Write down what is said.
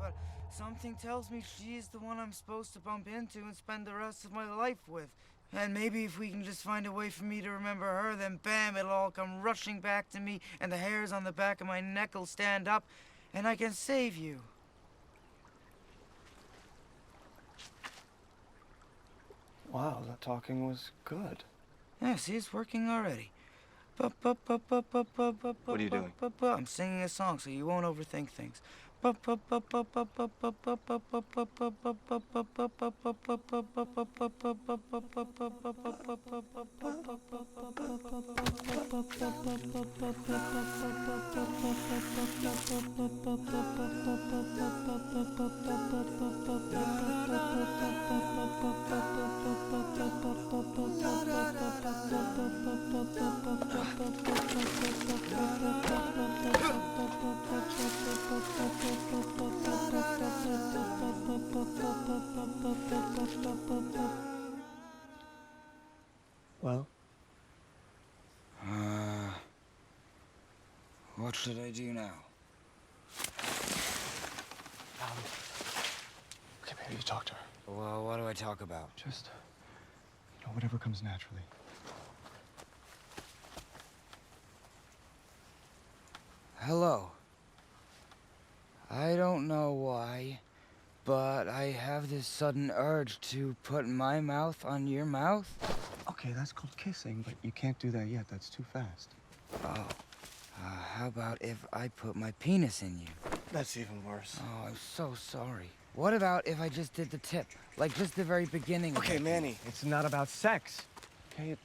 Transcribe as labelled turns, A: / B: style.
A: but something tells me she's the one I'm supposed to bump into and spend the rest of my life with. And maybe if we can just find a way for me to remember her, then bam, it'll all come rushing back to me, and the hairs on the back of my neck will stand up, and I can save you.
B: Wow, that talking was good.
A: Yeah, see, it's working already.
B: What are you doing?
A: I'm singing a song so you won't overthink things.
B: Well?
A: What should I do now?
B: Okay, maybe you talk to her.
A: Well, what do I talk about?
B: Just, whatever comes naturally.
A: Hello. I don't know why, but I have this sudden urge to put my mouth on your mouth.
B: Okay, that's called kissing, but you can't do that yet. That's too fast.
A: Oh. How about if I put my penis in you?
B: That's even worse.
A: Oh, I'm so sorry. What about if I just did the tip? Like just the very beginning?
B: Okay, Manny, it's not about sex. Okay,